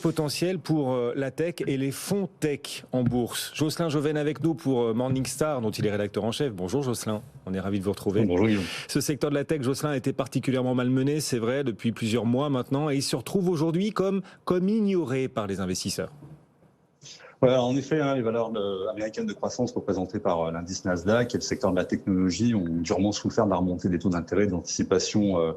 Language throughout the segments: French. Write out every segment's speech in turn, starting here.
Potentiel pour la tech et les fonds tech en bourse. Jocelyn Joven avec nous pour Morningstar, dont il est rédacteur en chef. Bonjour Jocelyn, on est ravi de vous retrouver. Bonjour Guillaume. Ce secteur de la tech, Jocelyn, a été particulièrement malmené, c'est vrai, depuis plusieurs mois maintenant, et il se retrouve aujourd'hui comme ignoré par les investisseurs. Ouais, en effet, les valeurs américaines de croissance représentées par l'indice Nasdaq et le secteur de la technologie ont durement souffert de la remontée des taux d'intérêt d'anticipation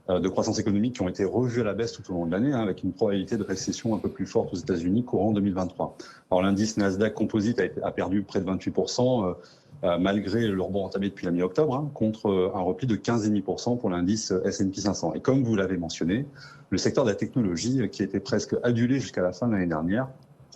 de croissance économique qui ont été revus à la baisse tout au long de l'année, avec une probabilité de récession un peu plus forte aux États-Unis courant 2023. Alors l'indice Nasdaq Composite a perdu près de 28%, malgré le rebond entamé depuis la mi-octobre, contre un repli de 15,5% pour l'indice S&P 500. Et comme vous l'avez mentionné, le secteur de la technologie, qui était presque adulé jusqu'à la fin de l'année dernière,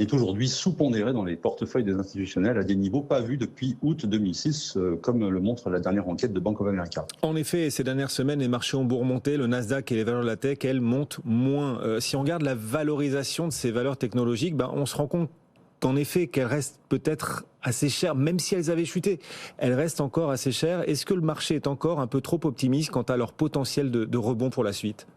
est aujourd'hui sous-pondéré dans les portefeuilles des institutionnels à des niveaux pas vus depuis août 2006, comme le montre la dernière enquête de Bank of America. En effet, ces dernières semaines, les marchés ont beau remonter. Le Nasdaq et les valeurs de la tech, elles, montent moins. Si on regarde la valorisation de ces valeurs technologiques, on se rend compte qu'en effet, qu'elles restent peut-être assez chères, même si elles avaient chuté. Elles restent encore assez chères. Est-ce que le marché est encore un peu trop optimiste quant à leur potentiel de rebond pour la suite ?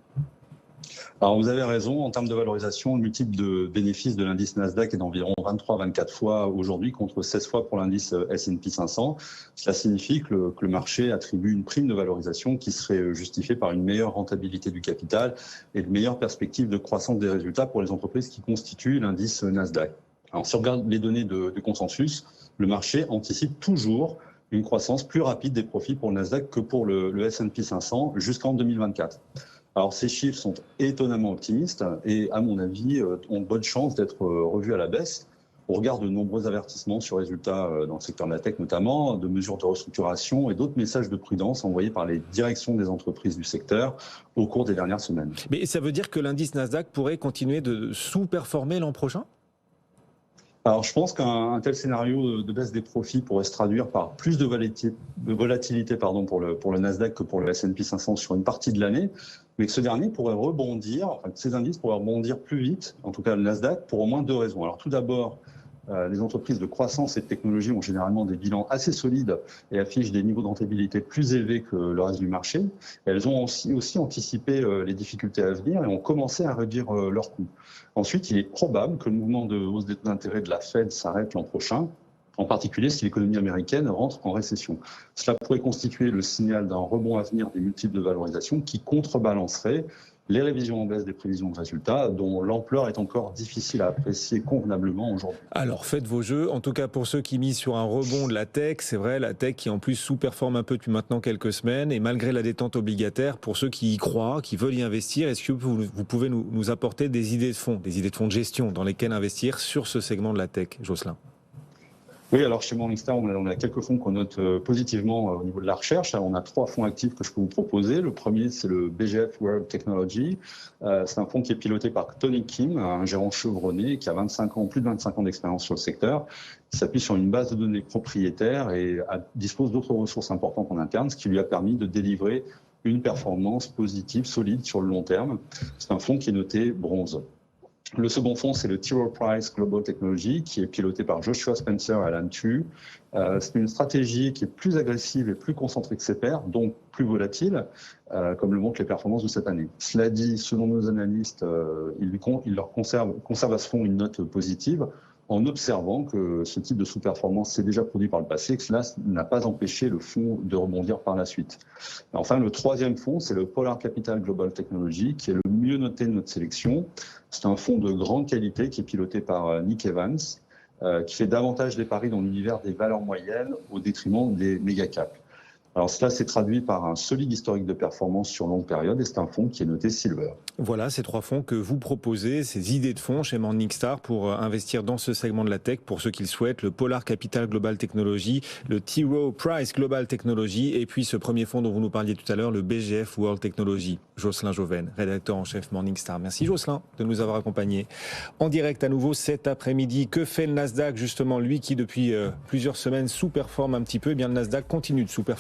Alors vous avez raison, en termes de valorisation, le multiple de bénéfices de l'indice Nasdaq est d'environ 23-24 fois aujourd'hui contre 16 fois pour l'indice S&P 500. Cela signifie que le marché attribue une prime de valorisation qui serait justifiée par une meilleure rentabilité du capital et de meilleures perspectives de croissance des résultats pour les entreprises qui constituent l'indice Nasdaq. Alors si on regarde les données de consensus, le marché anticipe toujours une croissance plus rapide des profits pour le Nasdaq que pour le S&P 500 jusqu'en 2024. Alors ces chiffres sont étonnamment optimistes et à mon avis ont de bonnes chances d'être revus à la baisse au regard de nombreux avertissements sur résultats dans le secteur de la tech notamment, de mesures de restructuration et d'autres messages de prudence envoyés par les directions des entreprises du secteur au cours des dernières semaines. Mais ça veut dire que l'indice Nasdaq pourrait continuer de sous-performer l'an prochain ? Alors, je pense qu'un tel scénario de baisse des profits pourrait se traduire par plus de volatilité pour le Nasdaq que pour le S&P 500 sur une partie de l'année, mais que ce dernier pourrait rebondir, que ces indices pourraient rebondir plus vite, en tout cas le Nasdaq, pour au moins deux raisons. Alors, tout d'abord, les entreprises de croissance et de technologie ont généralement des bilans assez solides et affichent des niveaux de rentabilité plus élevés que le reste du marché. Elles ont aussi anticipé les difficultés à venir et ont commencé à réduire leurs coûts. Ensuite, il est probable que le mouvement de hausse des taux d'intérêt de la Fed s'arrête l'an prochain, en particulier si l'économie américaine rentre en récession. Cela pourrait constituer le signal d'un rebond à venir des multiples de valorisation qui contrebalancerait les révisions en baisse des prévisions de résultats, dont l'ampleur est encore difficile à apprécier convenablement aujourd'hui. Alors faites vos jeux, en tout cas pour ceux qui misent sur un rebond de la tech, c'est vrai, la tech qui en plus sous-performe un peu depuis maintenant quelques semaines, et malgré la détente obligataire, pour ceux qui y croient, qui veulent y investir, est-ce que vous pouvez nous apporter des idées de fonds de gestion dans lesquels investir sur ce segment de la tech, Jocelyn ? Oui, alors chez Morningstar, on a quelques fonds qu'on note positivement au niveau de la recherche. On a 3 fonds actifs que je peux vous proposer. Le premier, c'est le BGF World Technology. C'est un fonds qui est piloté par Tony Kim, un gérant chevronné qui a plus de 25 ans d'expérience sur le secteur. Il s'appuie sur une base de données propriétaire et dispose d'autres ressources importantes en interne, ce qui lui a permis de délivrer une performance positive, solide sur le long terme. C'est un fonds qui est noté bronze. Le second fonds, c'est le T. Rowe Price Global Technology, qui est piloté par Joshua Spencer à l'ANTU. C'est une stratégie qui est plus agressive et plus concentrée que ses pairs, donc plus volatile, comme le montrent les performances de cette année. Cela dit, selon nos analystes, il leur conserve à ce fonds une note positive, en observant que ce type de sous-performance s'est déjà produit par le passé et que cela n'a pas empêché le fonds de rebondir par la suite. Et enfin, le troisième fonds, c'est le Polar Capital Global Technology, qui est le mieux noté de notre sélection. C'est un fonds de grande qualité qui est piloté par Nick Evans, qui fait davantage des paris dans l'univers des valeurs moyennes au détriment des méga-caps. Alors cela s'est traduit par un solide historique de performance sur longue période et c'est un fonds qui est noté Silver. Voilà ces 3 fonds que vous proposez, ces idées de fonds chez Morningstar pour investir dans ce segment de la tech pour ceux qui le souhaitent, le Polar Capital Global Technology, le T. Rowe Price Global Technology et puis ce premier fonds dont vous nous parliez tout à l'heure, le BGF World Technology. Jocelyn Joven, rédacteur en chef Morningstar. Merci Jocelyn de nous avoir accompagnés en direct à nouveau cet après-midi. Que fait le Nasdaq justement, lui qui depuis plusieurs semaines sous-performe un petit peu? Eh bien le Nasdaq continue de sous-performer.